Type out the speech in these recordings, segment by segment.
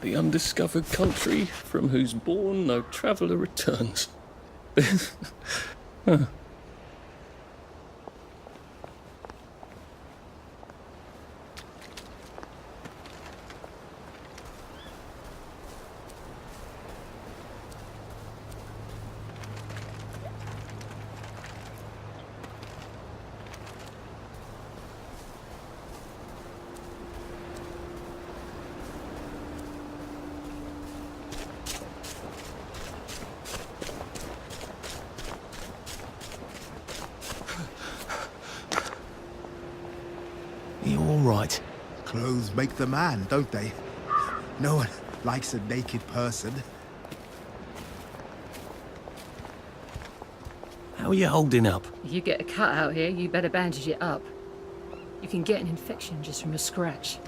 The undiscovered country from whose bourne no traveller returns. Huh. You all right? Clothes make the man, don't they? No one likes a naked person. How are you holding up? If you get a cut out here, you better bandage it up. You can get an infection just from a scratch.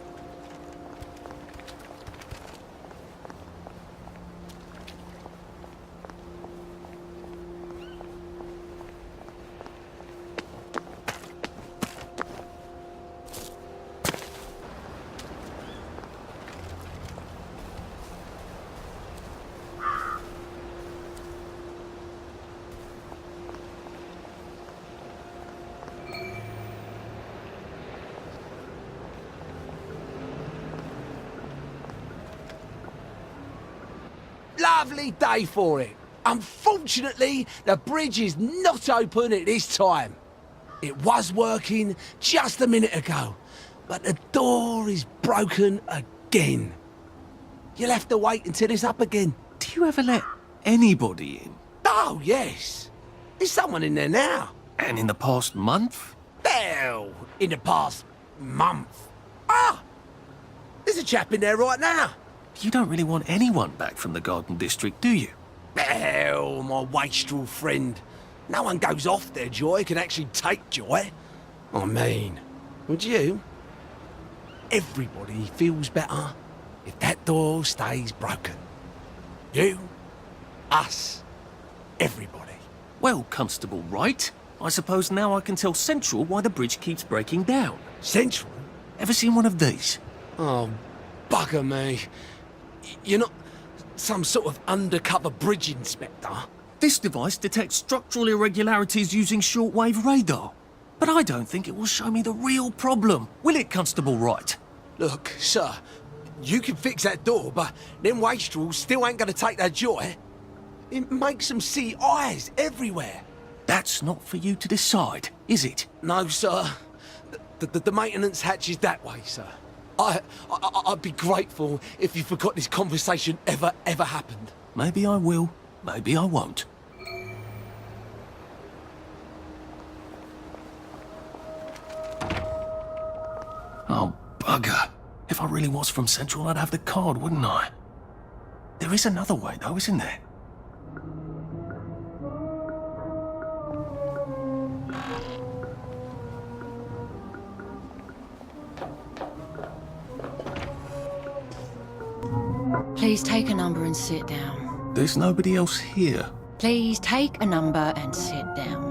Lovely day for it. Unfortunately, the bridge is not open at this time. It was working just a minute ago, but the door is broken again. You'll have to wait until it's up again. Do you ever let anybody in? Oh, yes. There's someone in there now. And in the past month? Hell, in the past month. Ah! There's a chap in there right now. You don't really want anyone back from the Garden District, do you? Hell, my wastrel friend. No one goes off their joy can actually take joy. I mean, would you? Everybody feels better if that door stays broken. You, us, everybody. Well, Constable Wright, I suppose now I can tell Central why the bridge keeps breaking down. Central? Ever seen one of these? Oh, bugger me. You're not some sort of undercover bridge inspector? This device detects structural irregularities using shortwave radar. But I don't think it will show me the real problem. Will it, Constable Wright? Look, sir, you can fix that door, but them wastrels still ain't gonna take their joy. It makes them see eyes everywhere. That's not for you to decide, is it? No, sir. The maintenance hatch is that way, sir. I'd be grateful if you forgot this conversation ever happened. Maybe I will, maybe I won't. Oh, bugger. If I really was from Central, I'd have the card, wouldn't I? There is another way, though, isn't there? Please take a number and sit down. There's nobody else here. Please take a number and sit down.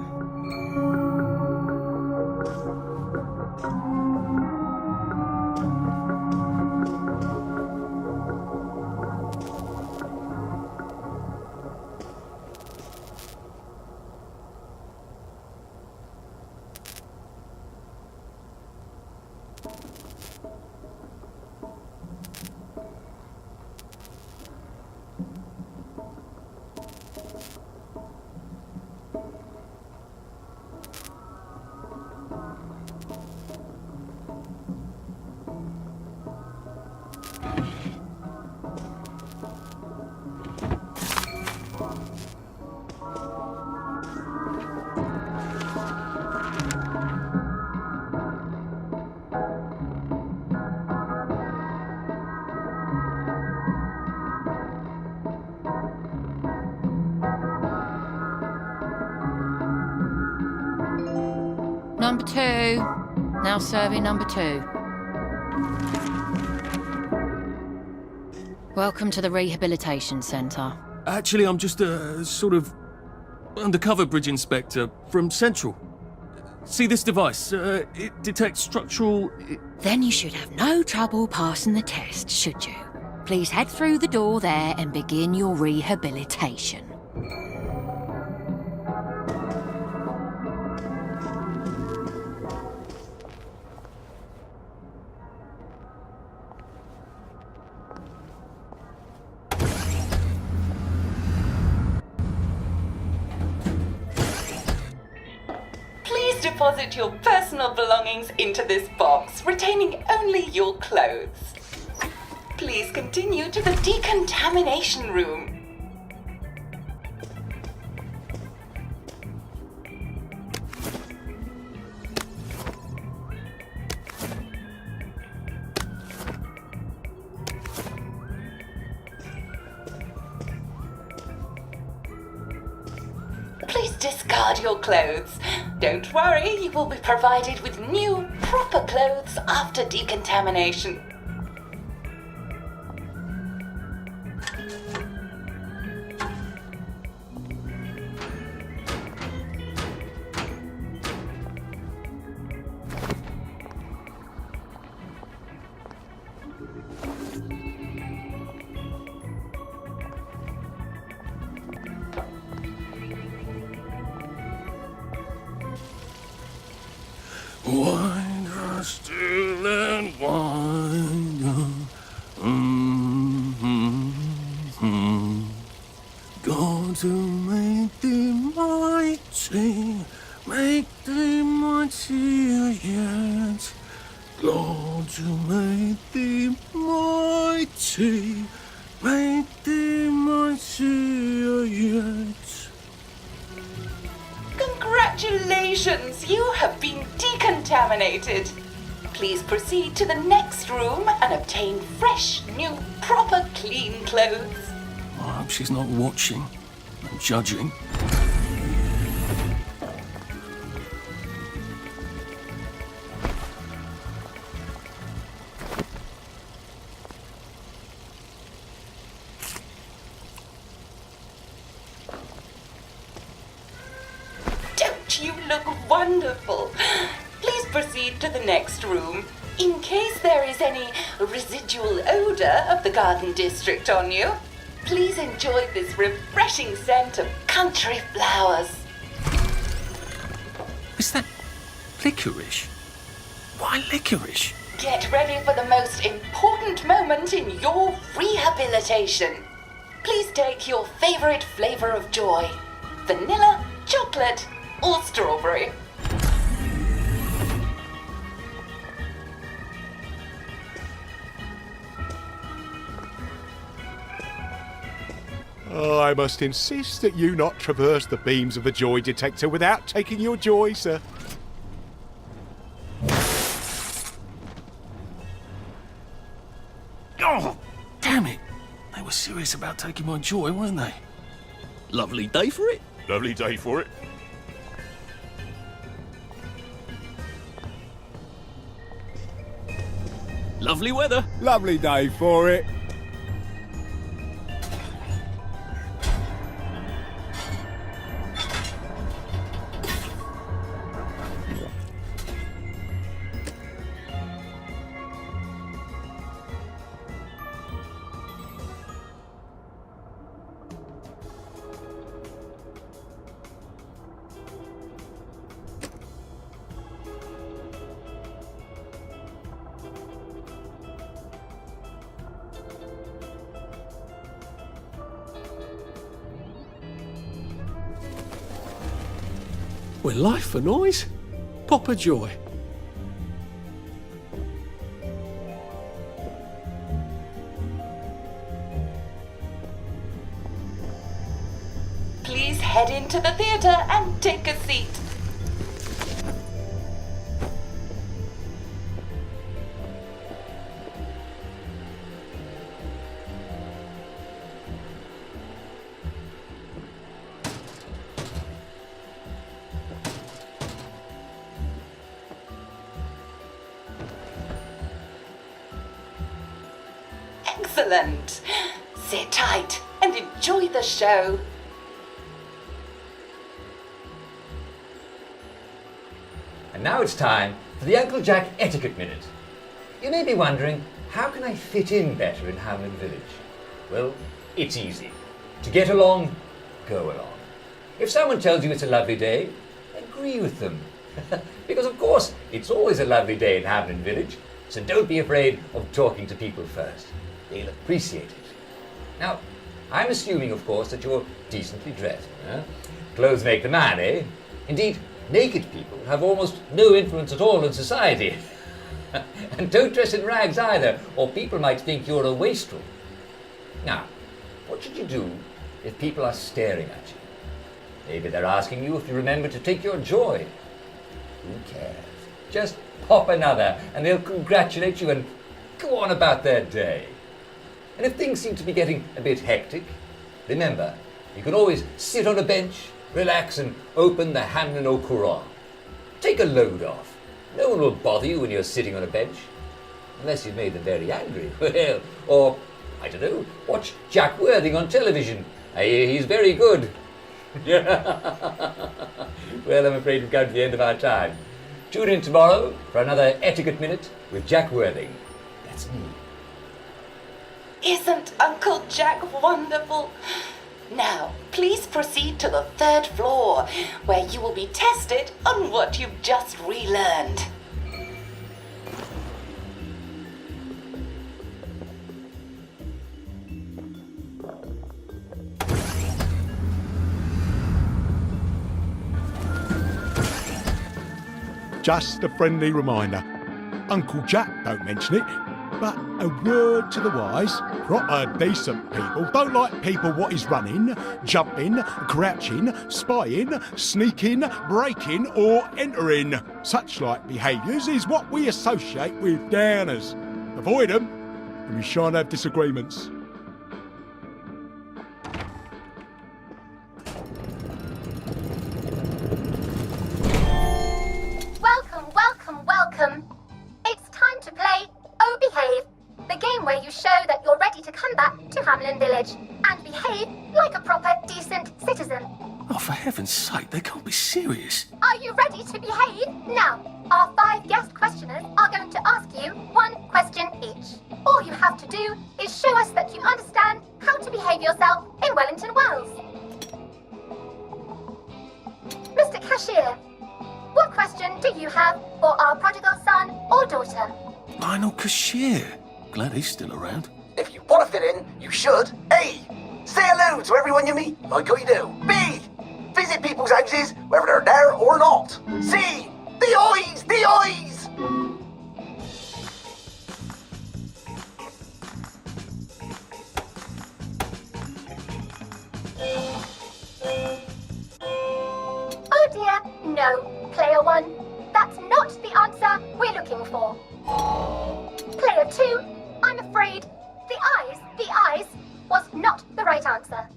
Number 2. Now serving number 2. Welcome to the Rehabilitation Centre. Actually, I'm just a sort of undercover bridge inspector from Central. See this device? It detects structural... Then you should have no trouble passing the test, should you? Please head through the door there and begin your rehabilitation. Please deposit your personal belongings into this box, retaining only your clothes. Please continue to the decontamination room. Please discard your clothes. Don't worry, you will be provided with new, proper clothes after decontamination. Wine, still and wine. God to make thee mighty, make thee mightier yet. God to make thee mighty, make thee mightier yet. Congratulations, you have been decontaminated. Please proceed to the next room and obtain fresh, new, proper, clean clothes. I hope she's not watching and judging. Don't you look wonderful? Please proceed to the next room. In case there is any residual odor of the garden district on you, please enjoy this refreshing scent of country flowers. Is that licorice? Why licorice? Get ready for the most important moment in your rehabilitation. Please take your favorite flavor of joy: vanilla, chocolate, or strawberry. I must insist that you not traverse the beams of the joy detector without taking your joy, sir. Oh, damn it. They were serious about taking my joy, weren't they? Lovely day for it. Lovely day for it. Lovely weather. Lovely day for it. We're life for noise. Pop a joy. Please head into the theater and take a seat. Excellent. Sit tight and enjoy the show. And now it's time for the Uncle Jack Etiquette Minute. You may be wondering, How can I fit in better in Hamlin Village? Well, it's easy. To get along, go along. If someone tells you it's a lovely day, agree with them. Because of course, it's always a lovely day in Hamlin Village, so don't be afraid of talking to people first. They'll appreciate it. Now, I'm assuming, of course, that you're decently dressed. Clothes make the man, eh? Indeed, naked people have almost no influence at all in society. And don't dress in rags either, or people might think you're a wastrel. Now, what should you do if people are staring at you? Maybe they're asking you if you remember to take your joy. Who cares? Just pop another and they'll congratulate you and go on about their day. And if things seem to be getting a bit hectic, remember, you can always sit on a bench, relax and open the Hamlin au Courant. Take a load off. No one will bother you when you're sitting on a bench. Unless you've made them very angry. Well, or, I don't know, watch Jack Worthing on television. I hear he's very good. Well, I'm afraid we've come to the end of our time. Tune in tomorrow for another Etiquette Minute with Jack Worthing. That's me. Isn't Uncle Jack wonderful? Now, please proceed to the 3rd floor, where you will be tested on what you've just relearned. Just a friendly reminder. Uncle Jack don't mention it, but a word to the wise, proper decent people don't like people what is running, jumping, crouching, spying, sneaking, breaking or entering. Such like behaviours is what we associate with downers. Avoid them and we shan't have disagreements. Welcome. It's time to play Oh Behave, the game where you show that you're ready to come back to Hamlin Village and behave like a proper, decent citizen. Oh, for heaven's sake, they can't be serious. Are you ready to behave? Now, our 5 guest questioners are going to ask you 1 question each. All you have to do is show us that you understand how to behave yourself in Wellington Wells. Mr. Cashier, what question do you have for our prodigal son or daughter? Lionel Cashier. Glad he's still around. If you want to fit in, you should. A. Say hello to everyone you meet, like how you do. B. Visit people's houses, whether they're there or not. C. The eyes! The eyes! Oh dear, no. Player 1, that's not the answer we're looking for. Player 2, I'm afraid the eyes was not the right answer.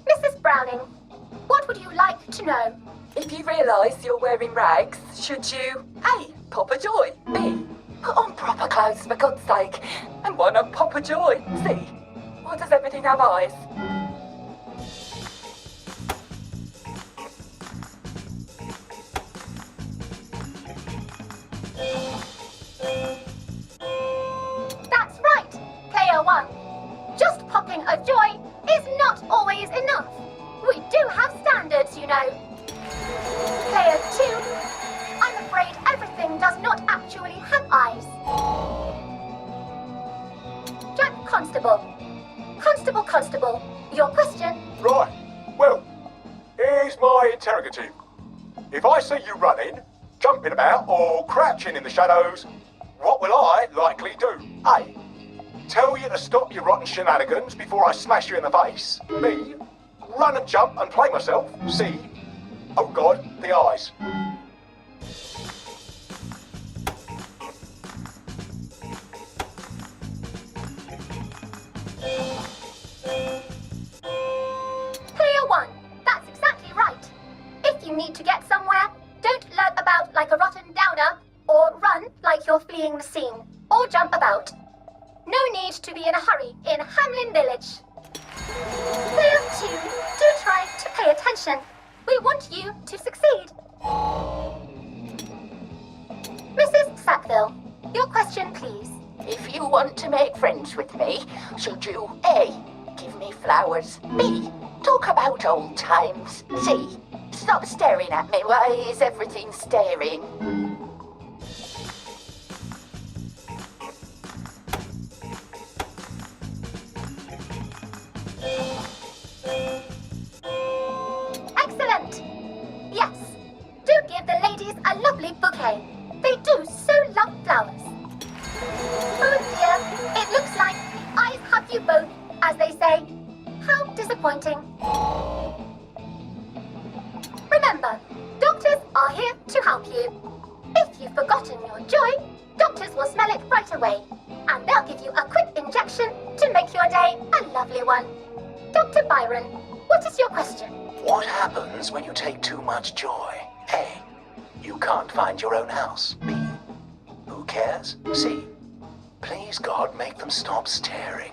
Mrs. Browning, what would you like to know? If you realise you're wearing rags, should you A. Pop a joy, B. Put on proper clothes for God's sake, and why not pop a joy, C. Why does everything have eyes? That's right, Player 1. Just popping a joy is not always enough. We do have standards, you know. Player 2, I'm afraid everything does not actually have eyes. Jack Constable. Constable, your question? Right. Well, here's my interrogative. If I see you running, jumping about or crouching in the shadows, what will I likely do? A. Tell you to stop your rotten shenanigans before I smash you in the face. B. Run and jump and play myself. C. Oh God, the eyes. Player 1, that's exactly right. If you need to get somewhere, don't lurk about like a rotten downer, or run like you're fleeing the scene, or jump about. No need to be in a hurry in Hamlin Village. Player 2, do try to pay attention. We want you to succeed. Mrs. Sackville, your question, please. If you want to make friends with me, should you A. Give me flowers, B. Talk about old times, C. Stop staring at me, why is everything staring? Excellent! Yes, do give the ladies a lovely bouquet. They do so love flowers. Oh dear, it looks like the eyes have you both, as they say. How disappointing. Remember, doctors are here to help you. If you've forgotten your joy, doctors will smell it right away, and they'll give you a quick injection to make your day a lovely one. Dr. Byron, what is your question? What happens when you take too much joy? A. You can't find your own house. B. Who cares? C. Please, God, make them stop staring.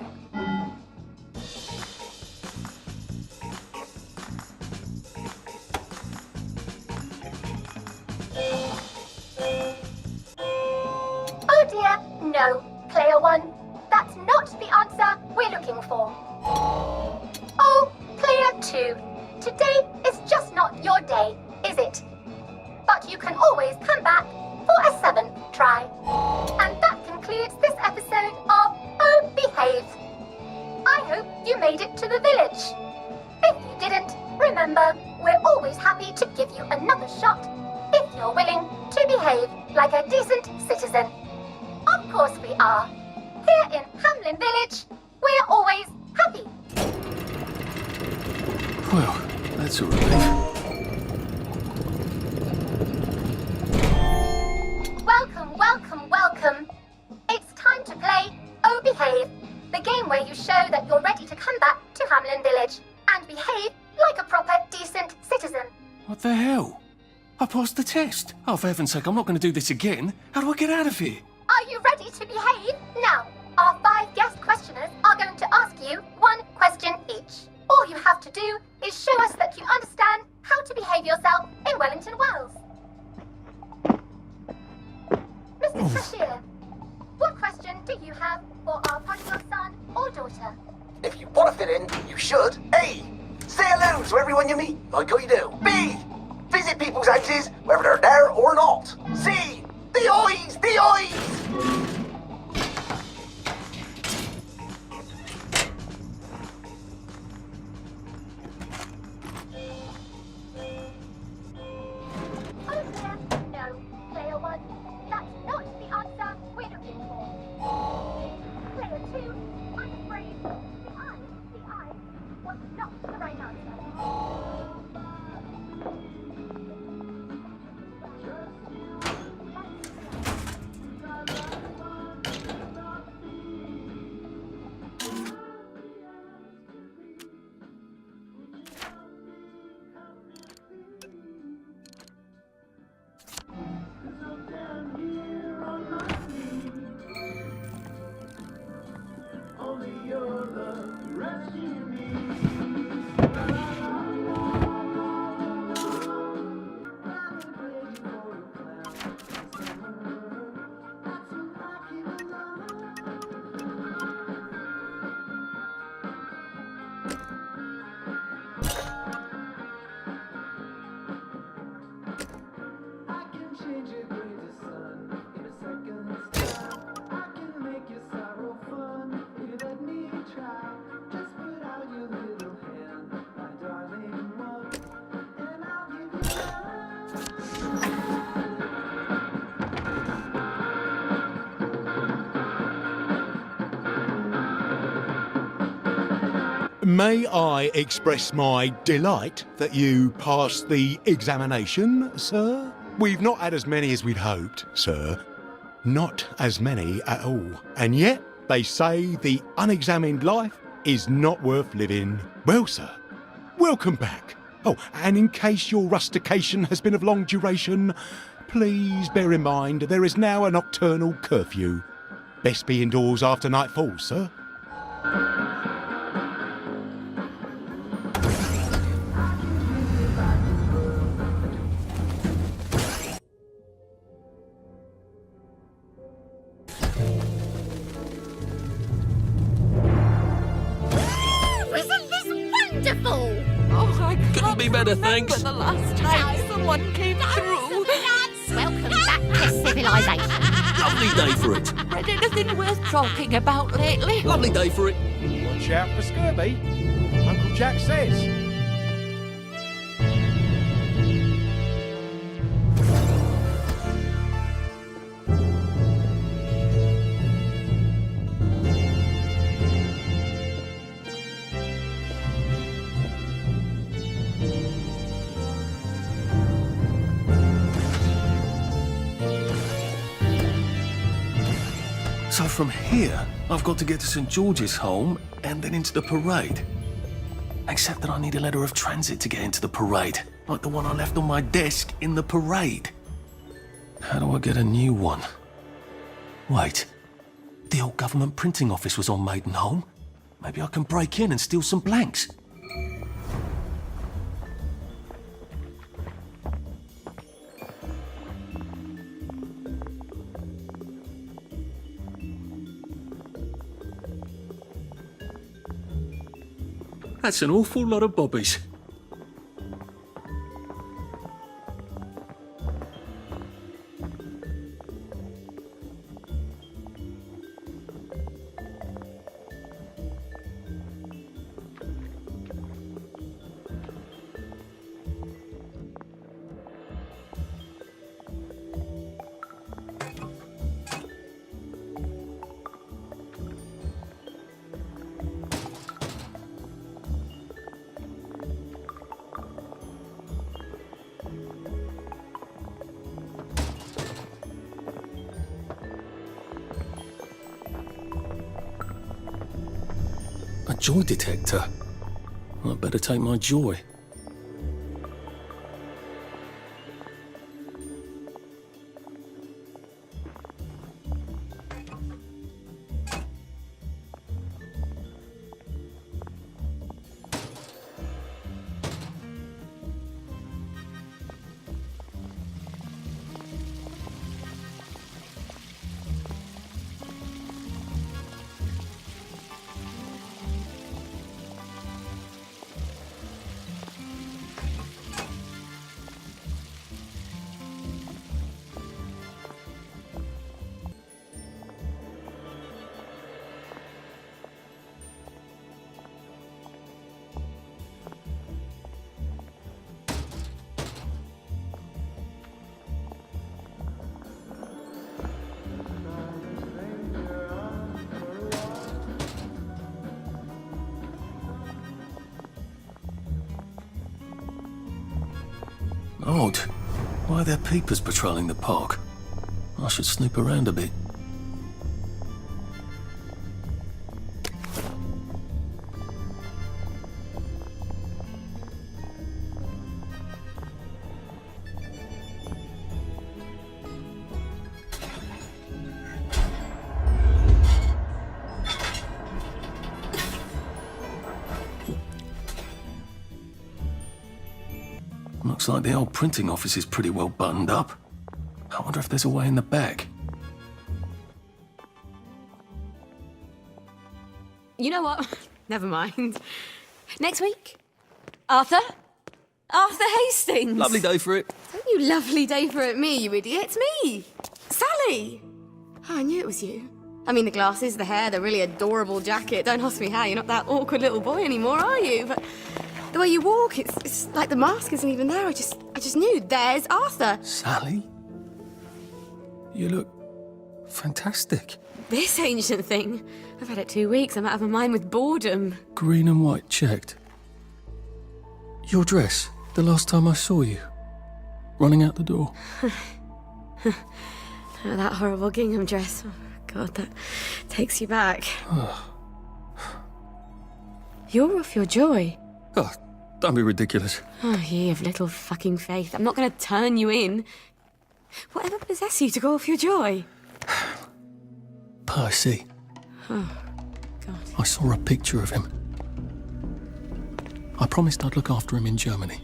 Oh dear, no, player one. That's not the answer we're looking for. Oh, player two. Today is just not your day, is it? But you can always come back for a seventh try. And that concludes this episode of Oh Behave. I hope you made it to the village. If you didn't, remember, we're always happy to give you another shot if you're willing to behave like a decent citizen. Of course we are. Here in Hamlin Village, we're always happy. Well, that's a relief. Welcome, welcome, welcome. It's time to play Oh Behave, the game where you show that you're ready to come back to Hamlin Village and behave like a proper, decent citizen. What the hell? I passed the test. Oh, for heaven's sake, I'm not going to do this again. How do I get out of here? Are you ready to behave? Now, our 5 guest questioners are going to ask you 1 question each. All you have to do is show us that you understand how to behave yourself in Wellington Wells. Mr. Cashier, what question do you have for our prodigal son or daughter? If you want to fit in, you should. A. Say hello to everyone you meet, like how you do. B. Visit people's houses, whether they're there or not. C. The eyes! The eyes! Oh dear, no, player 1. That's not the answer we're looking for. Player 2, I'm afraid the eyes was not the right answer. May I express my delight that you passed the examination, sir? We've not had as many as we'd hoped, sir. Not as many at all. And yet, they say the unexamined life is not worth living. Well, sir, welcome back. Oh, and in case your rustication has been of long duration, please bear in mind there is now a nocturnal curfew. Best be indoors after nightfall, sir. be better, thanks. Remember the last time someone came through? Welcome back to civilization. Lovely day for it. Read anything worth talking about lately? Lovely day for it. Watch out for scurvy. Uncle Jack says. So from here, I've got to get to St. George's home and then into the parade. Except that I need a letter of transit to get into the parade, like the one I left on my desk in the parade. How do I get a new one? Wait, the old government printing office was on Maidenholm. Maybe I can break in and steal some blanks. That's an awful lot of bobbies. A joy detector. I'd better take my joy. Odd. Why are there peepers patrolling the park? I should snoop around a bit. Looks like the old printing office is pretty well buttoned up. I wonder if there's a way in the back. You know what? Never mind. Next week? Arthur? Arthur Hastings! Lovely day for it. Don't you lovely day for it me, you idiot. It's me! Sally! Oh, I knew it was you. I mean, the glasses, the hair, the really adorable jacket. Don't ask me how. You're not that awkward little boy anymore, are you? But the way you walk, it's like the mask isn't even there. I just knew. There's Arthur. Sally? You look fantastic. This ancient thing. I've had it 2 weeks. I'm out of my mind with boredom. Green and white checked. Your dress, the last time I saw you. Running out the door. Oh, that horrible gingham dress. Oh, God, that takes you back. You're off your joy. Oh, don't be ridiculous. Oh, you have little fucking faith. I'm not going to turn you in. Whatever possessed you to go off your joy? Percy. Oh, God. I saw a picture of him. I promised I'd look after him in Germany.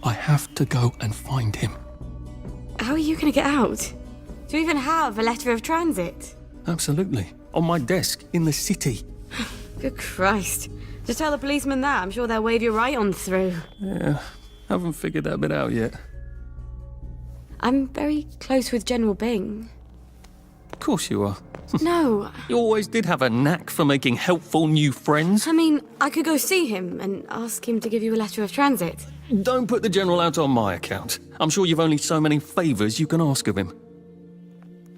I have to go and find him. How are you going to get out? Do you even have a letter of transit? Absolutely. On my desk, in the city. Good Christ. Just tell the policeman that. I'm sure they'll wave you right on through. Yeah, Haven't figured that bit out yet. I'm very close with General Bing. Of course you are. No. You always did have a knack for making helpful new friends. I mean, I could go see him and ask him to give you a letter of transit. Don't put the General out on my account. I'm sure you've only so many favours you can ask of him.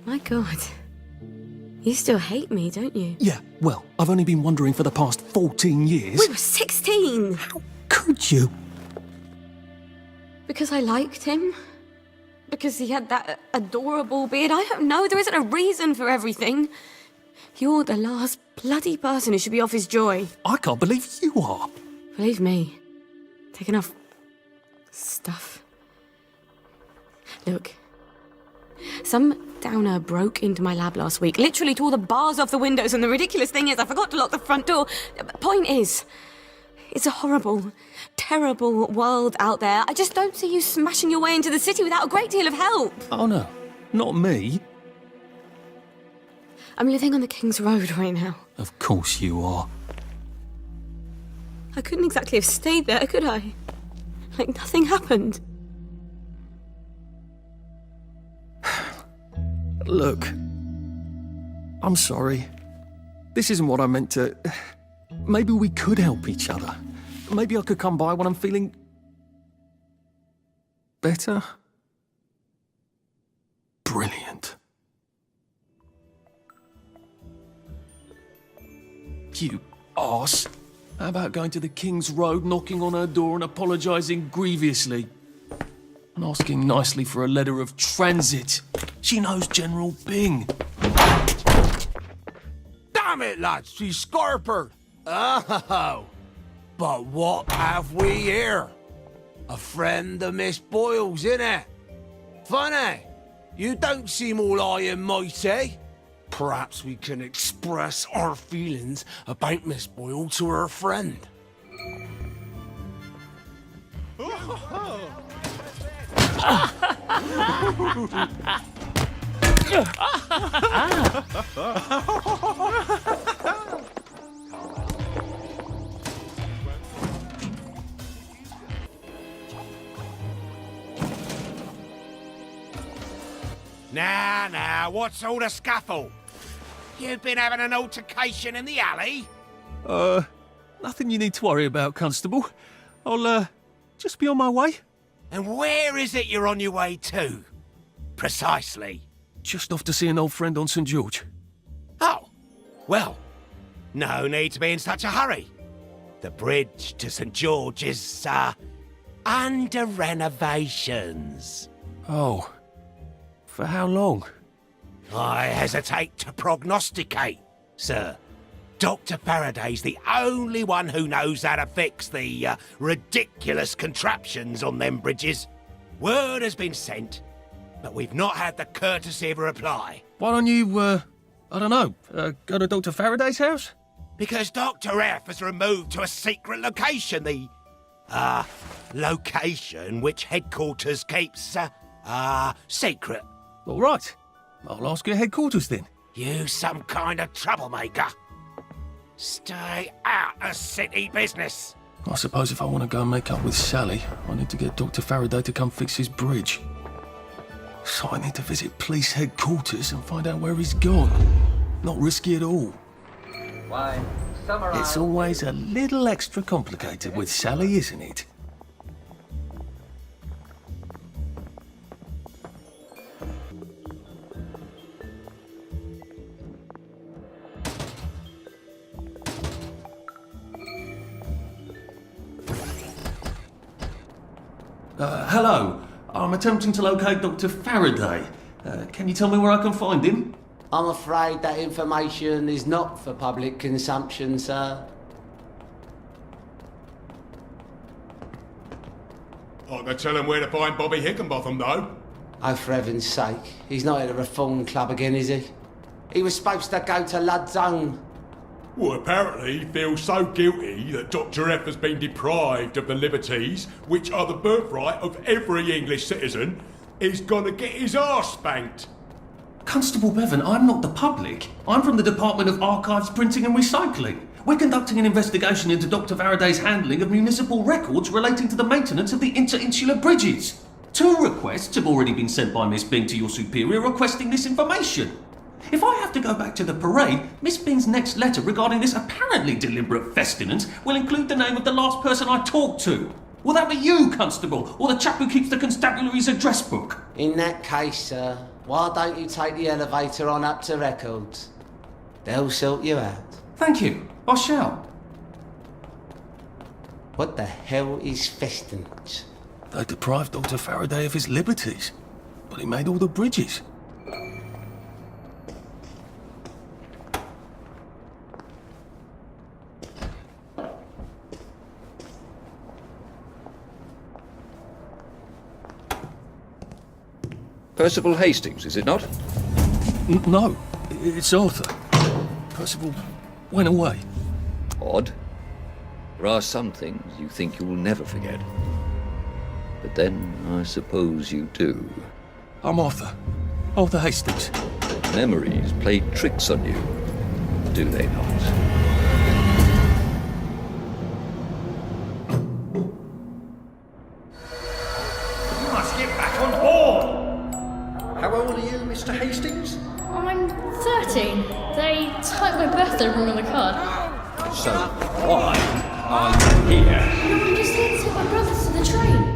My God. You still hate me, don't you? Yeah, well, I've only been wondering for the past 14 years. We were 16! How could you? Because I liked him? Because he had that adorable beard? I don't know. There isn't a reason for everything. You're the last bloody person who should be off his joy. I can't believe you are. Believe me. Take enough stuff. Look. Some downer broke into my lab last week, literally tore the bars off the windows, and the ridiculous thing is I forgot to lock the front door. Point is, it's a horrible, terrible world out there. I just don't see you smashing your way into the city without a great deal of help. Oh no, not me. I'm living on the King's Road right now. Of course you are. I couldn't exactly have stayed there, could I? Like nothing happened. Look, I'm sorry. This isn't what I meant to... Maybe we could help each other. Maybe I could come by when I'm feeling... better? Brilliant. You arse. How about going to the King's Road, knocking on her door and apologising grievously? And asking nicely for a letter of transit. She knows General Bing. Damn it, lads, she's scarpered. Oh, but what have we here? A friend of Miss Boyle's, innit? Funny, you don't seem all high and mighty. Perhaps we can express our feelings about Miss Boyle to her friend. Now, what's all the scuffle? You've been having an altercation in the alley? Nothing you need to worry about, Constable. I'll, just be on my way. And where is it you're on your way to? Precisely. Just off to see an old friend on St. George. Oh, well, no need to be in such a hurry. The bridge to St. George is, under renovations. Oh. For how long? I hesitate to prognosticate, sir. Dr. Faraday's the only one who knows how to fix the ridiculous contraptions on them bridges. Word has been sent, but we've not had the courtesy of a reply. Why don't you, I don't know, go to Dr. Faraday's house? Because Dr. F has removed to a secret location, the, location which headquarters keeps, secret. All right. I'll ask your headquarters then. You some kind of troublemaker. Stay out of city business. I suppose if I want to go and make up with Sally, I need to get Dr. Faraday to come fix his bridge. So I need to visit police headquarters and find out where he's gone. Not risky at all. Why, It's always a little extra complicated with Sally, isn't it? Hello. I'm attempting to locate Dr. Faraday. Can you tell me where I can find him? I'm afraid that information is not for public consumption, sir. I can tell him where to find Bobby Hickenbotham, though. Oh, for heaven's sake. He's not at the Reform Club again, is he? He was supposed to go to Lud's Own. Well, apparently he feels so guilty that Dr. F has been deprived of the liberties which are the birthright of every English citizen, he's gonna get his arse spanked. Constable Bevan, I'm not the public. I'm from the Department of Archives, Printing and Recycling. We're conducting an investigation into Dr. Faraday's handling of municipal records relating to the maintenance of the inter-insular bridges. 2 requests have already been sent by Miss Bing to your superior requesting this information. If I have to go back to the parade, Miss Bing's next letter regarding this apparently deliberate festinance will include the name of the last person I talked to. Will that be you, Constable, or the chap who keeps the constabulary's address book? In that case, sir, why don't you take the elevator on up to records? They'll sort you out. Thank you. I shall. What the hell is festinance? They deprived Dr. Faraday of his liberties, but he made all the bridges. Percival Hastings, is it not? No, it's Arthur. Percival went away. Odd. There are some things you think you'll never forget. But then, I suppose you do. I'm Arthur. Arthur Hastings. Memories play tricks on you, do they not? You must get back on board! How old are you, Mr. Hastings? I'm 13. They typed my birthday wrong on the card. So, why are you here? No, I'm just here to take my brothers to the train.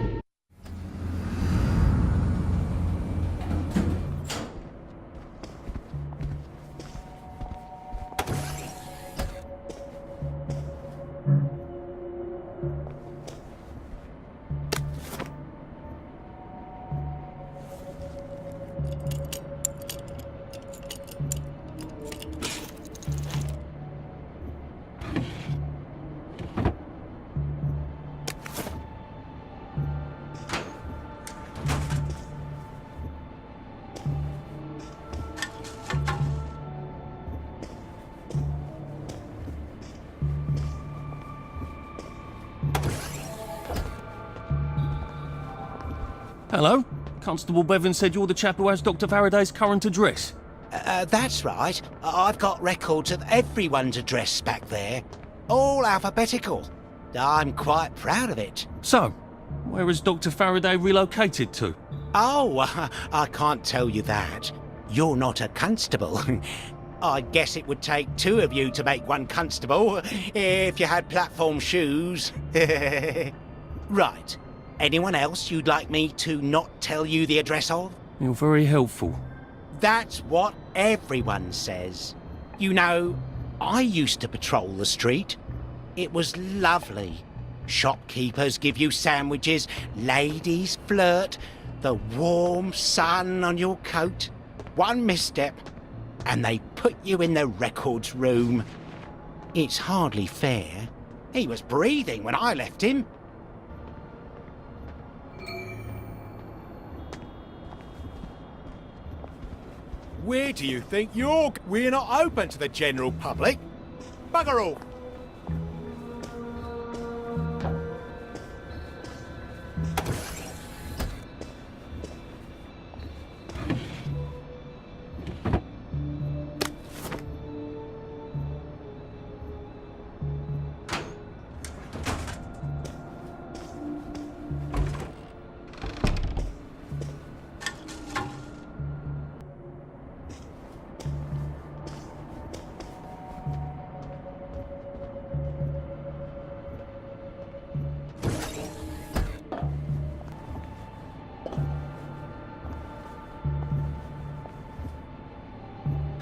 Hello? Constable Bevan said you're the chap who has Dr. Faraday's current address. That's right. I've got records of everyone's address back there. All alphabetical. I'm quite proud of it. So, where has Dr. Faraday relocated to? Oh, I can't tell you that. You're not a constable. I guess it would take 2 of you to make one constable, if you had platform shoes. Right. Anyone else you'd like me to not tell you the address of? You're very helpful. That's what everyone says. You know, I used to patrol the street. It was lovely. Shopkeepers give you sandwiches, ladies flirt, the warm sun on your coat. One misstep, and they put you in the records room. It's hardly fair. He was breathing when I left him. Where do you think you're... We're not open to the general public. Bugger all.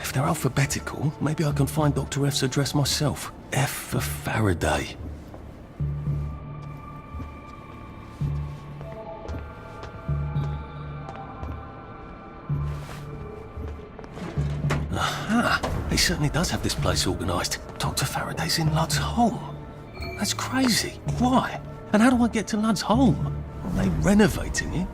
If they're alphabetical, maybe I can find Dr. F's address myself. F for Faraday. Aha! He certainly does have this place organised. Dr. Faraday's in Ludd's home. That's crazy. Why? And how do I get to Ludd's home? Are they renovating it?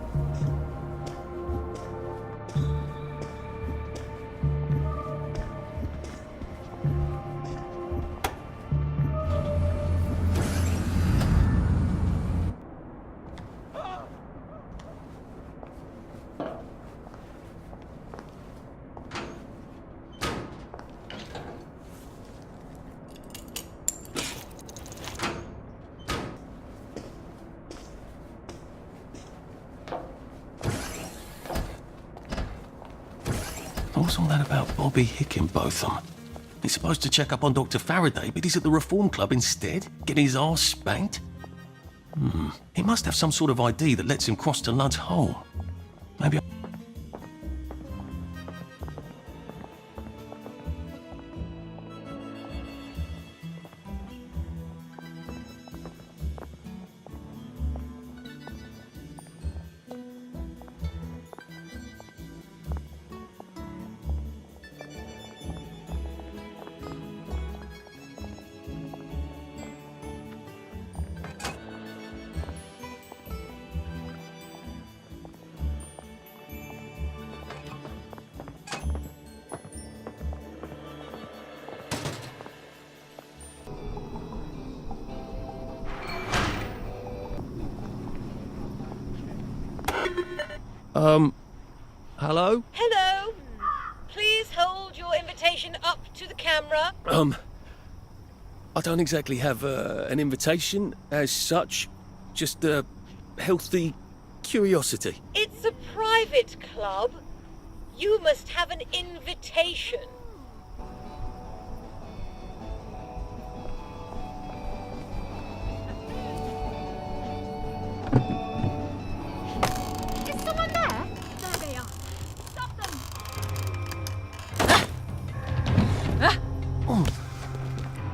What's all that about Bobby Hickenbotham? He's supposed to check up on Dr. Faraday, but he's at the Reform Club instead, getting his arse spanked? He must have some sort of ID that lets him cross to Lud's home. Maybe hello? Hello. Please hold your invitation up to the camera. I don't exactly have an invitation as such, just a healthy curiosity. It's a private club. You must have an invitation. Is someone there? There they are. Stop them!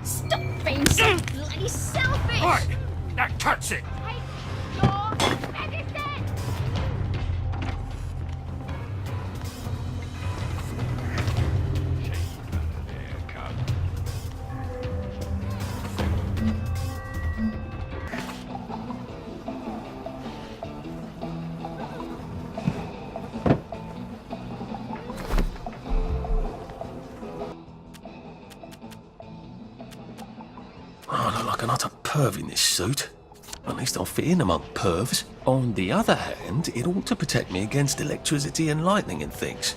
Stop being so bloody selfish! Right, that cuts it. Take your medicine! I look like an utter perv in this suit. At least I'll fit in among pervs. On the other hand, it ought to protect me against electricity and lightning and things.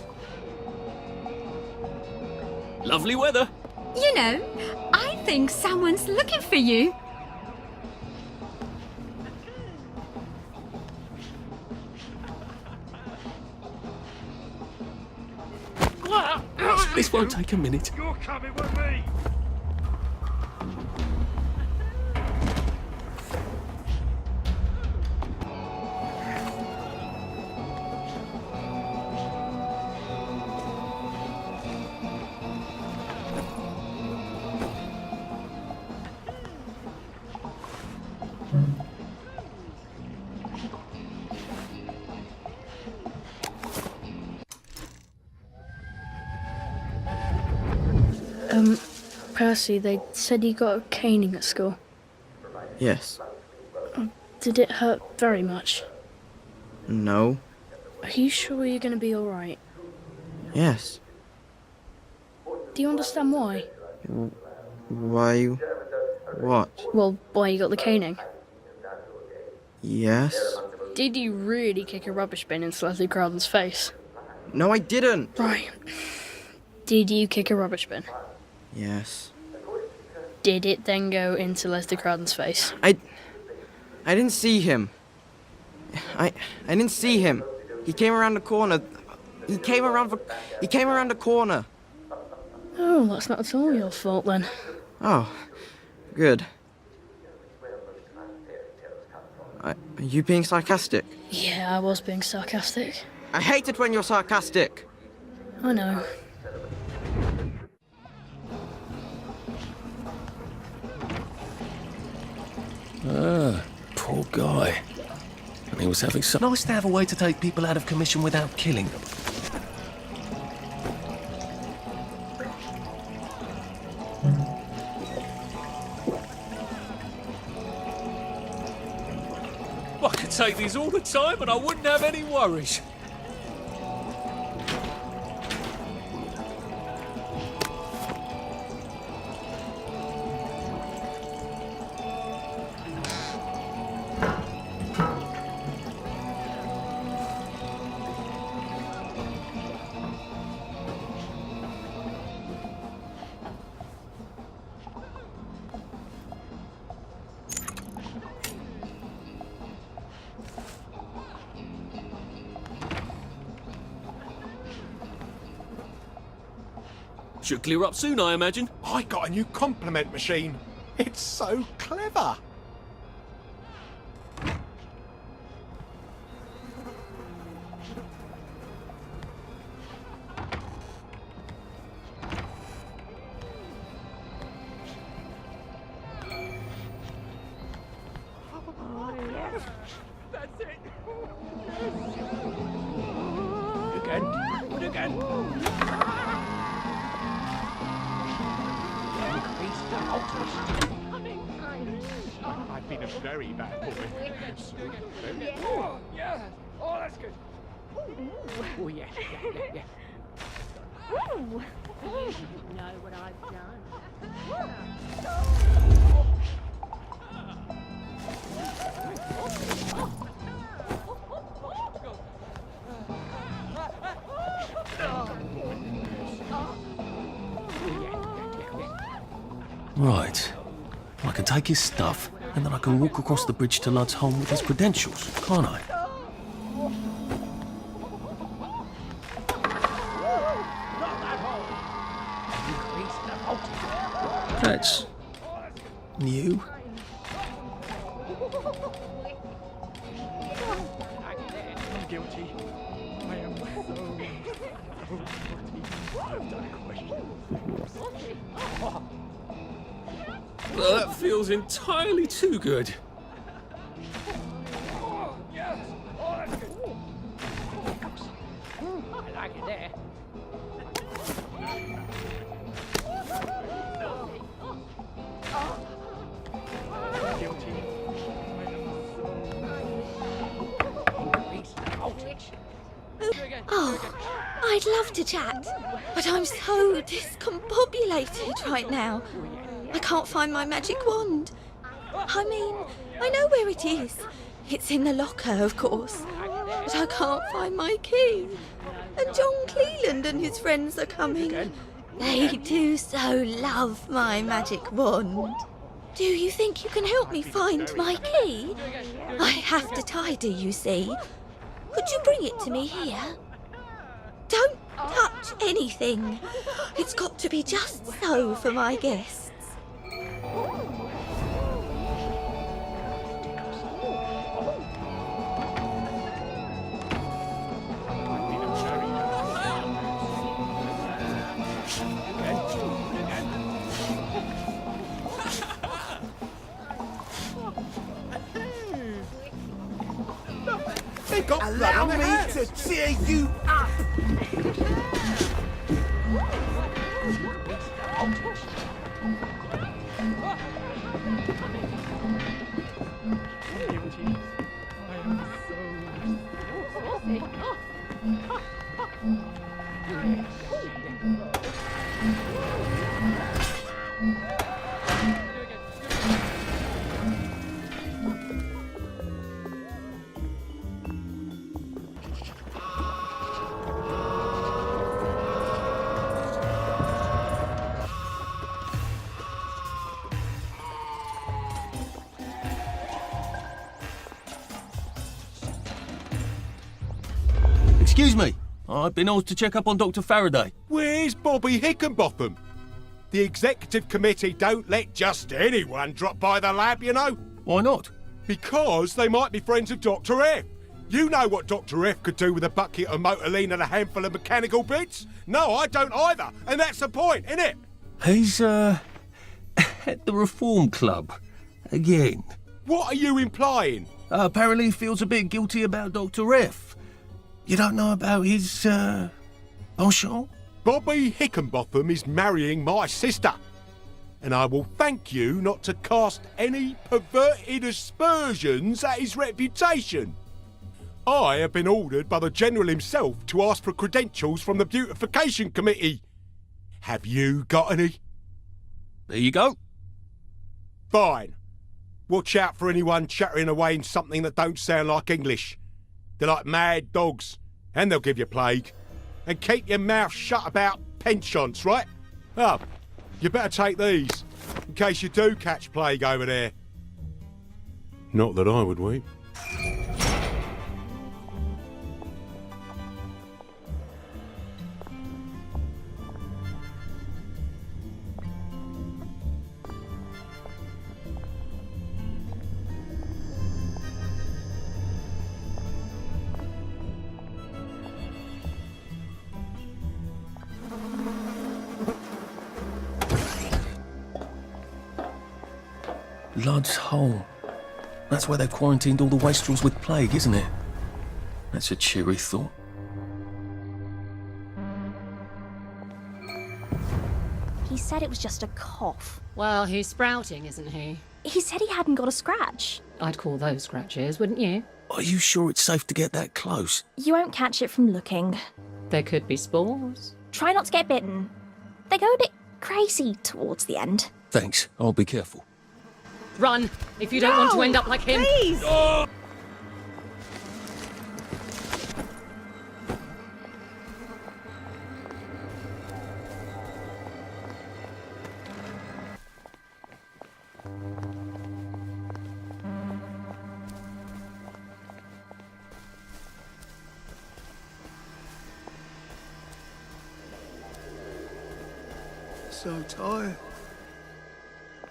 Lovely weather. You know, I think someone's looking for you. This won't take a minute. You're coming with me. Percy, they said you got a caning at school. Yes. Did it hurt very much? No. Are you sure you're going to be alright? Yes. Do you understand why? Why? What? Well, why you got the caning. Yes. Did you really kick a rubbish bin into Leslie Crowden's face? No, I didn't. Right. Did you kick a rubbish bin? Yes. Did it then go into Leslie Crowden's face? I didn't see him. I didn't see him. He came around the corner. He came around the corner. Oh, that's not at all your fault then. Oh, good. Are you being sarcastic? Yeah, I was being sarcastic. I hate it when you're sarcastic. I know. Poor guy. And he was having so nice to have a way to take people out of commission without killing them. I could take these all the time and I wouldn't have any worries. Should clear up soon, I imagine. I got a new compliment machine. It's so clever. That's it. Again. Increase the voltage. I've been a very bad boy. Oh, yes. Oh, that's good. Oh, yeah. Ooh. You know what I've done. Right. I can take his stuff, and then I can walk across the bridge to Lud's home with his credentials, can't I? That's new. I'm guilty. I am so guilty. I've done questions. Well, that feels entirely too good. Oh, yes. Oh, that's good. I like it there. I'm guilty. Oh, I'd love to chat, but I'm so discombobulated right now. I can't find my magic wand. I mean, I know where it is. It's in the locker, of course. But I can't find my key. And John Cleland and his friends are coming. They do so love my magic wand. Do you think you can help me find my key? I have to tidy, you see. Could you bring it to me here? Don't touch anything. It's got to be just so for my guests. Allow me to cheer you up! Excuse me. I've been asked to check up on Dr. Faraday. Where's Bobby Hickenbotham? The executive committee don't let just anyone drop by the lab, you know. Why not? Because they might be friends of Dr. F. You know what Dr. F could do with a bucket of motorline and a handful of mechanical bits? No, I don't either. And that's the point, isn't it? He's, at the Reform Club. Again. What are you implying? Apparently he feels a bit guilty about Dr. F. You don't know about his, penchant? Bobby Hickenbotham is marrying my sister. And I will thank you not to cast any perverted aspersions at his reputation. I have been ordered by the General himself to ask for credentials from the Beautification Committee. Have you got any? There you go. Fine. Watch out for anyone chattering away in something that don't sound like English. They're like mad dogs, and they'll give you plague. And keep your mouth shut about penchants, right? Oh, you better take these, in case you do catch plague over there. Not that I would wait. Lud's Hole. That's where they quarantined all the wastrels with plague, isn't it? That's a cheery thought. He said it was just a cough. Well, he's sprouting, isn't he? He said he hadn't got a scratch. I'd call those scratches, wouldn't you? Are you sure it's safe to get that close? You won't catch it from looking. There could be spores. Try not to get bitten. They go a bit crazy towards the end. Thanks, I'll be careful. Run, if you don't want to end up like him. Please! Oh! So tired.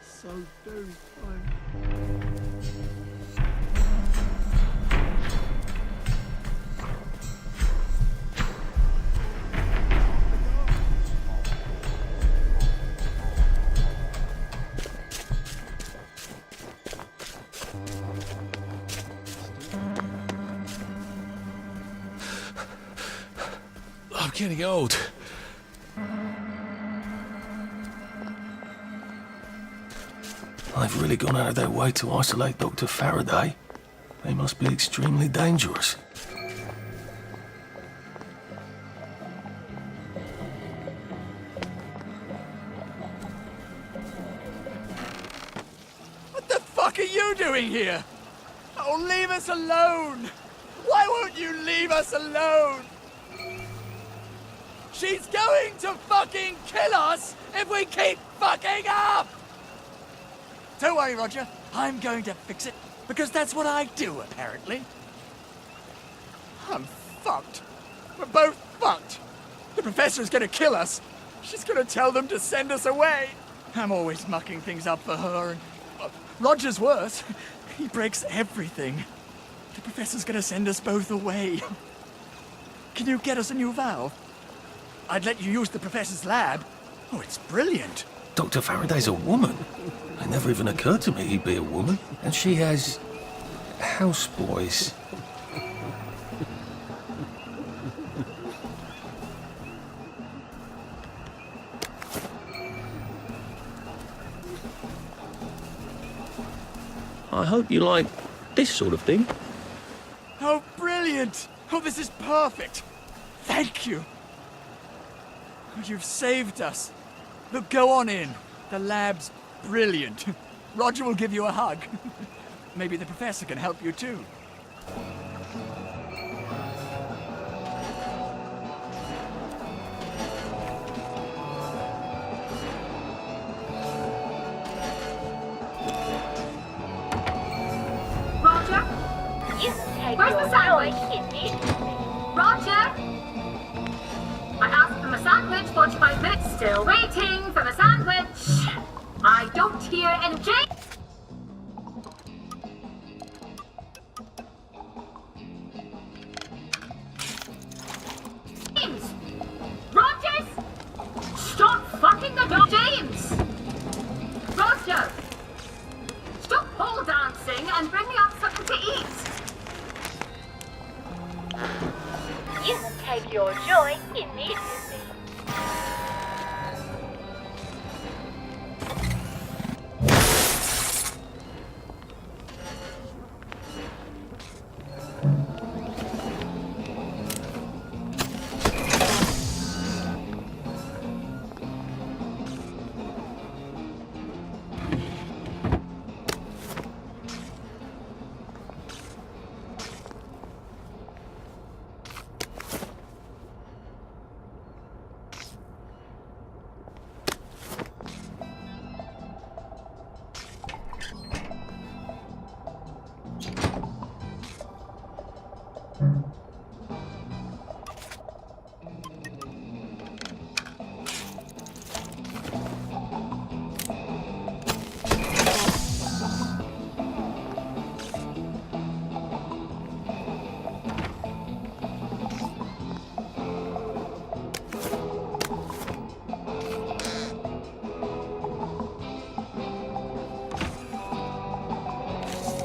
So very tired. I'm getting old. They've really gone out of their way to isolate Dr. Faraday. They must be extremely dangerous. What the fuck are you doing here? Oh, leave us alone! Why won't you leave us alone? She's going to fucking kill us if we keep fucking up! Don't worry, Roger. I'm going to fix it, because that's what I do, apparently. I'm fucked. We're both fucked. The professor's gonna kill us. She's gonna tell them to send us away. I'm always mucking things up for her, and Roger's worse. He breaks everything. The professor's gonna send us both away. Can you get us a new valve? I'd let you use the professor's lab. Oh, it's brilliant. Dr. Faraday's a woman. It never even occurred to me he'd be a woman. And she has houseboys. I hope you like this sort of thing. Oh, brilliant! Oh, this is perfect. Thank you. Oh, you've saved us. Look, go on in. The lab's brilliant. Roger will give you a hug. Maybe the professor can help you too. Roger? Where's the sandwich? Roger? I asked for my sandwich 45 minutes, still waiting for my sandwich. I don't hear any James. Rogers! Stop fucking the door, James! Roger! Stop pole dancing and bring me up something to eat. You can take your joy immediately.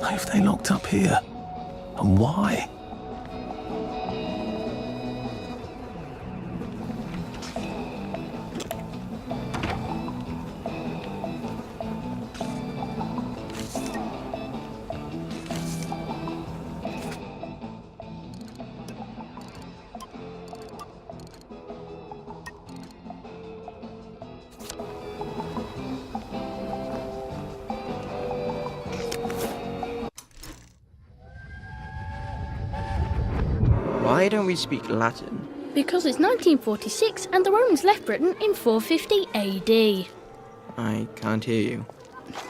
Why have they locked up here? And why? Why don't we speak Latin? Because it's 1946 and the Romans left Britain in 450 AD. I can't hear you.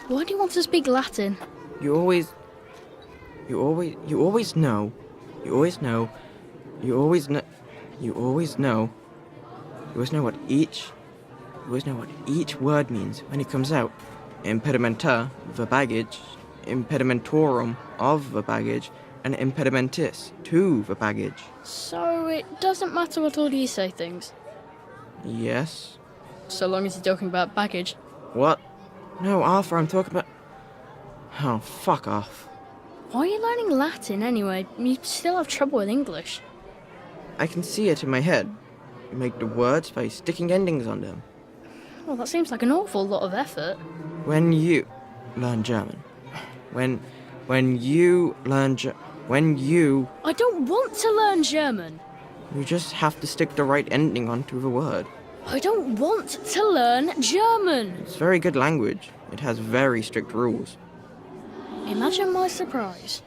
Why do you want to speak Latin? You always know what each word means when it comes out. Impedimenta, the baggage, impedimentorum, of the baggage, and impedimentis, to the baggage. So it doesn't matter what order you say things? Yes. So long as you're talking about baggage. What? No, Arthur, I'm talking about... Oh, fuck off. Why are you learning Latin anyway? You still have trouble with English. I can see it in my head. You make the words by sticking endings on them. Well, that seems like an awful lot of effort. When you learn German. When you learn I don't want to learn German. You just have to stick the right ending onto the word. I don't want to learn German. It's very good language. It has very strict rules. Imagine my surprise.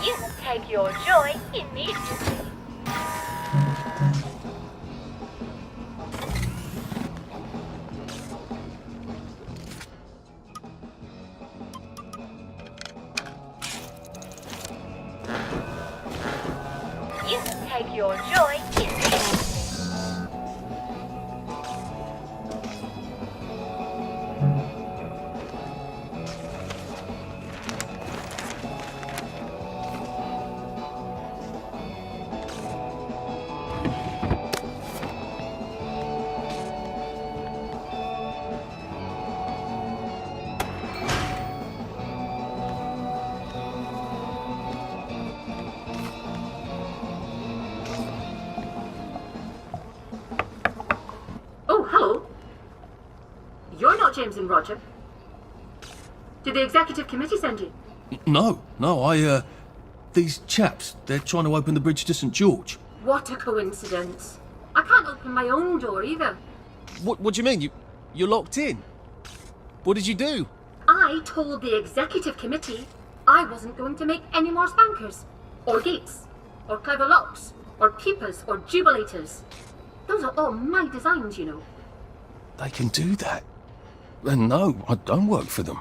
You will take your joy immediately. You will take your joy immediately. Oh, hello. You're not James and Roger. Did the executive committee send you? No, these chaps, they're trying to open the bridge to St. George. What a coincidence. I can't open my own door either. What do you mean? You're locked in? What did you do? I told the executive committee I wasn't going to make any more spankers, or gates, or clever locks, or peepers, or jubilators. Those are all my designs, you know. They can do that. And no, I don't work for them.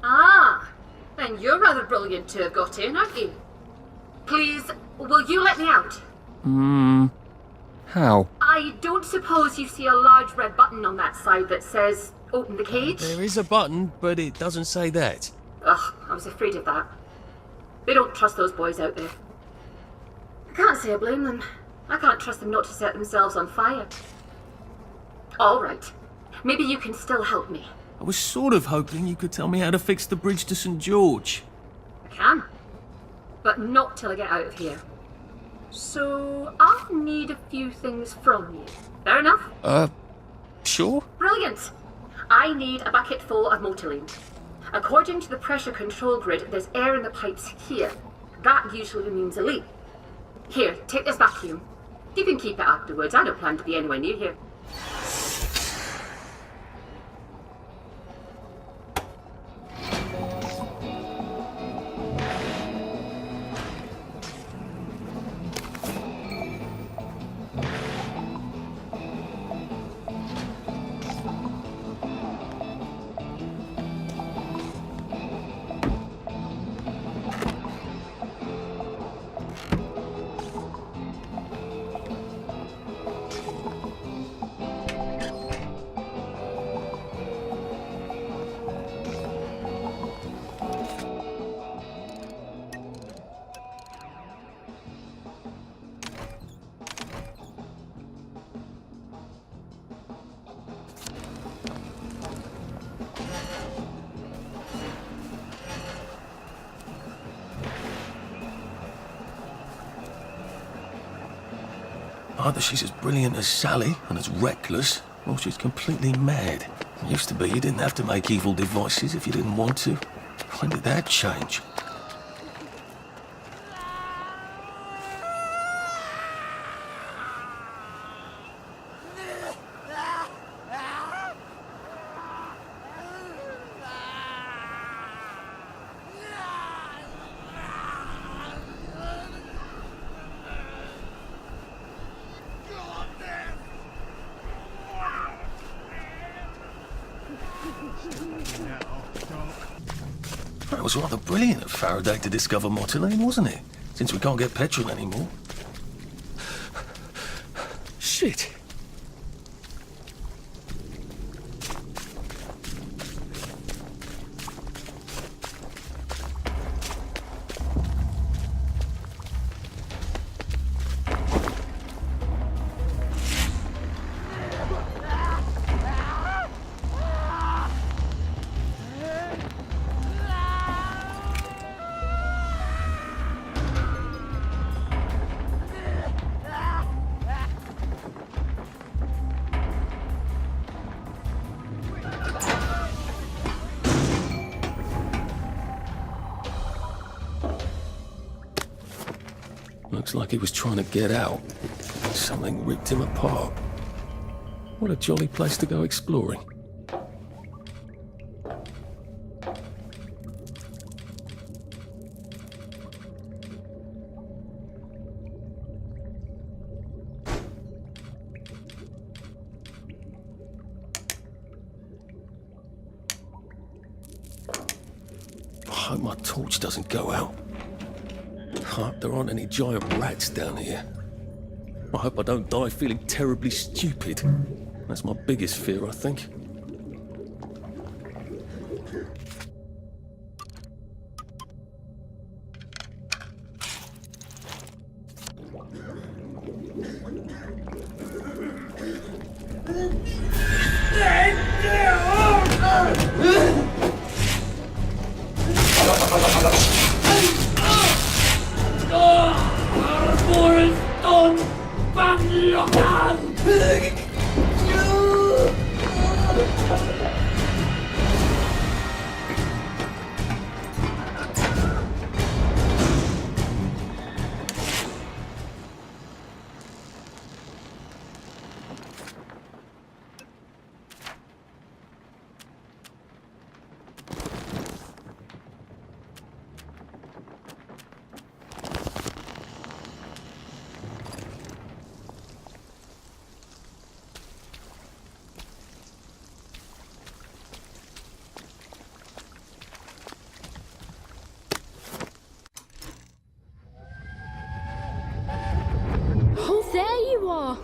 Ah, then you're rather brilliant to have got in, aren't you? Please, will you let me out? How? I don't suppose you see a large red button on that side that says, open the cage? There is a button, but it doesn't say that. Ugh, I was afraid of that. They don't trust those boys out there. I can't say I blame them. I can't trust them not to set themselves on fire. All right. Maybe you can still help me. I was sort of hoping you could tell me how to fix the bridge to St. George. I can. But not till I get out of here. So, I'll need a few things from you. Fair enough? Sure. Brilliant! I need a bucket full of motoline. According to the pressure control grid, there's air in the pipes here. That usually means a leak. Here, take this vacuum. You can keep it afterwards. I don't plan to be anywhere near here. Either she's as brilliant as Sally and as reckless, or she's completely mad. It used to be you didn't have to make evil devices if you didn't want to. When did that change? It was rather brilliant of Faraday to discover Motiline, wasn't it? Since we can't get petrol anymore. Shit. Looks like he was trying to get out. Something ripped him apart. What a jolly place to go exploring. I hope my torch doesn't go out. I hope there aren't any giant rats down here. I hope I don't die feeling terribly stupid. That's my biggest fear, I think.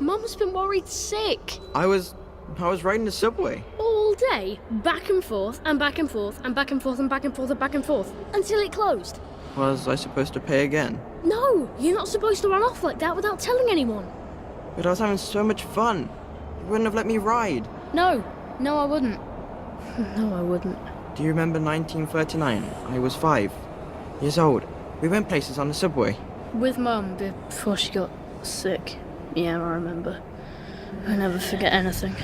Mum's been worried sick. I was riding the subway. All day, back and forth, and back and forth, and back and forth, and back and forth, and back and forth, until it closed. Was I supposed to pay again? No, you're not supposed to run off like that without telling anyone. But I was having so much fun. You wouldn't have let me ride. No, I wouldn't. No, I wouldn't. Do you remember 1939? I was 5 years old. We went places on the subway. With Mum before she got sick. Yeah, I remember. I never forget anything.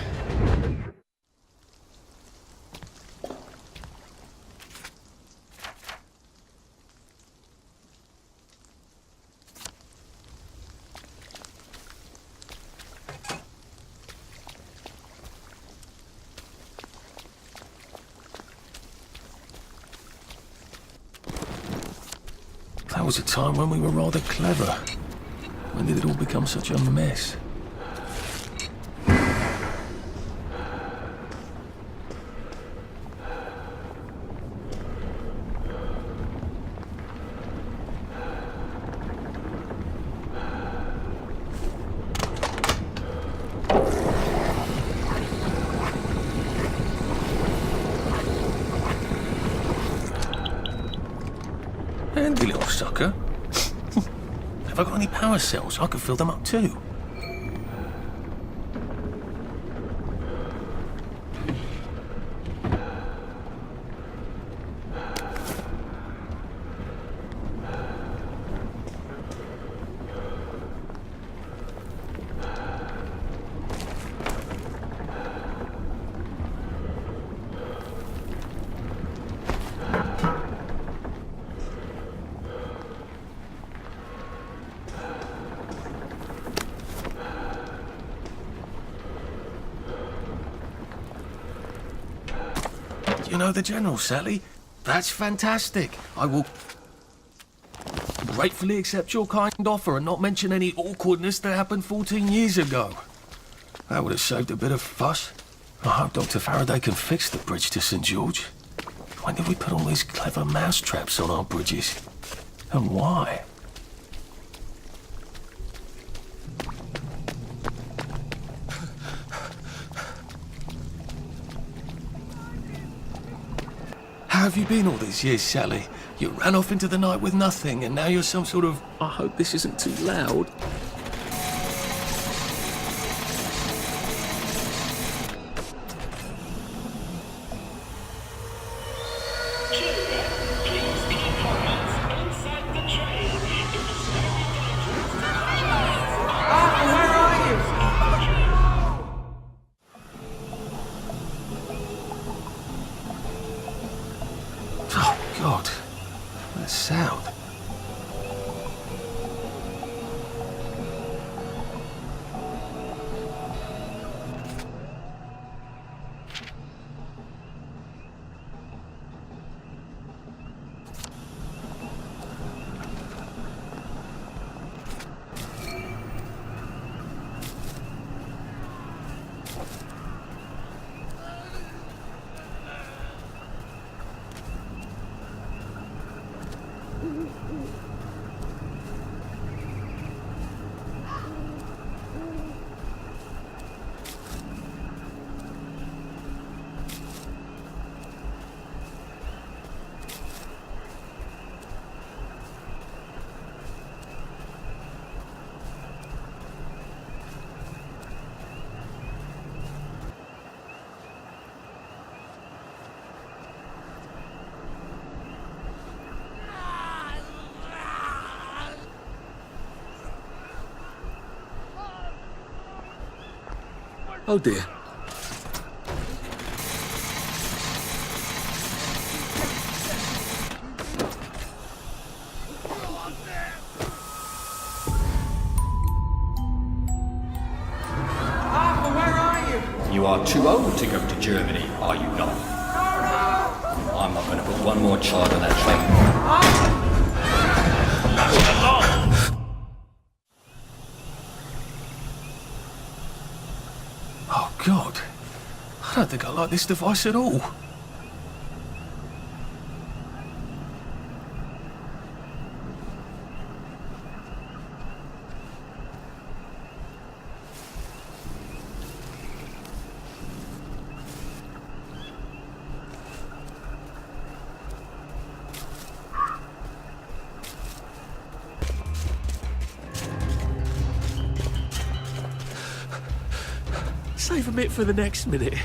That was a time when we were rather clever. When did it all become such a mess? Handy little sucker. Have I got any power cells? I could fill them up too. know the General, Sally. That's fantastic. I will gratefully accept your kind offer and not mention any awkwardness that happened 14 years ago. That would have saved a bit of fuss. I hope Dr. Faraday can fix the bridge to St. George. When did we put all these clever mousetraps on our bridges? And why? How have you been all these years, Sally? You ran off into the night with nothing, and now you're some sort of... I hope this isn't too loud. God, that sound. Oh dear. Arthur, where are you? You are too old to go to Germany, are you not? I'm not going to put one more child on that train. Oh, God. I don't think I like this device at all. Save a bit for the next minute.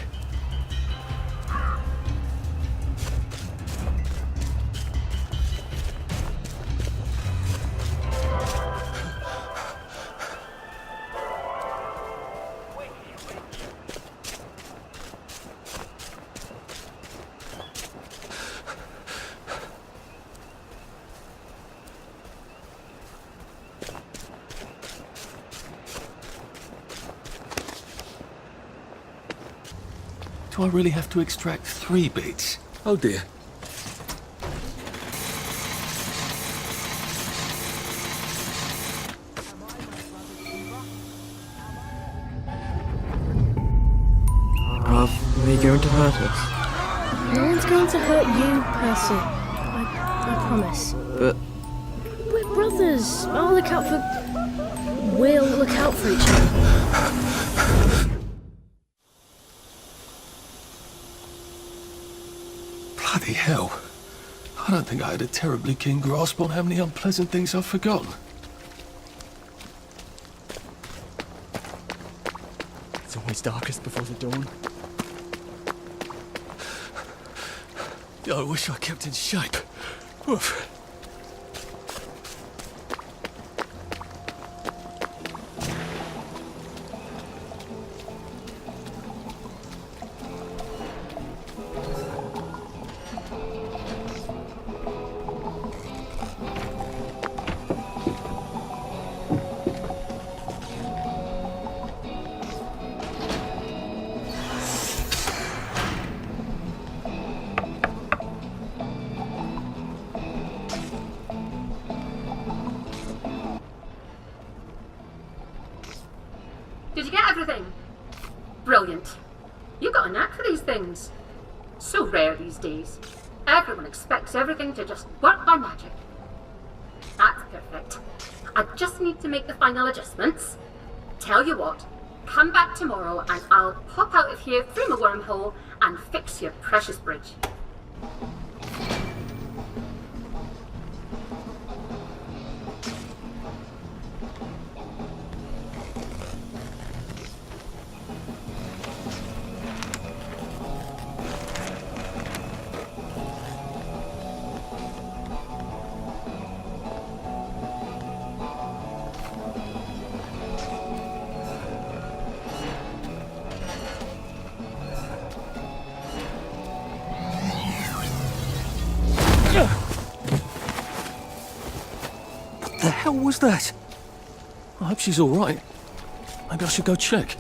Do I really have to extract 3 bits? Oh dear. Are they going to hurt us? No one's going to hurt you, Percy. I promise. But we're brothers. We'll look out for each other. Bloody hell. I don't think I had a terribly keen grasp on how many unpleasant things I've forgotten. It's always darkest before the dawn. I wish I kept in shape. Oof. Brilliant. You've got a knack for these things. So rare these days. Everyone expects everything to just work by magic. That's perfect. I just need to make the final adjustments. Tell you what, come back tomorrow and I'll pop out of here through my wormhole and fix your precious bridge. What the hell was that? I hope she's all right. Maybe I should go check.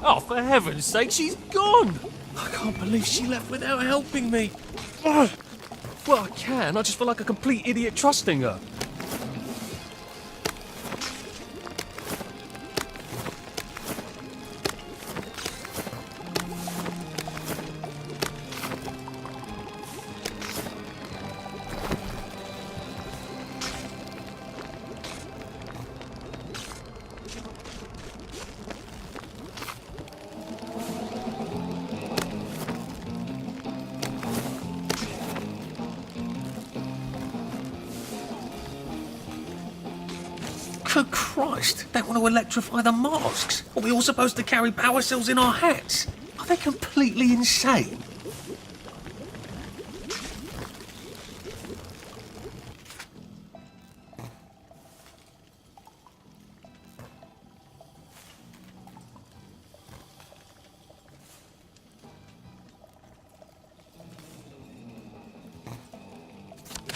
Oh, for heaven's sake, she's gone! I can't believe she left without helping me. Ugh. Well, I can. I just feel like a complete idiot trusting her. Good Christ, they want to electrify the masks. Are we all supposed to carry power cells in our hats? Are they completely insane?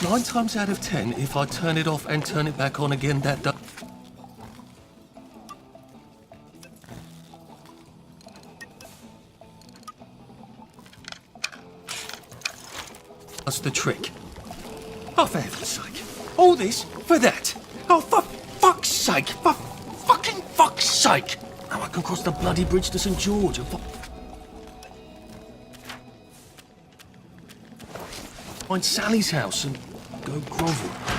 Nine times out of 10, if I turn it off and turn it back on again, that does. That's the trick. Oh, for heaven's sake. All this for that. Oh, for fuck's sake. For fucking fuck's sake. Now I can cross the bloody bridge to St. George and find Sally's house and go grovel.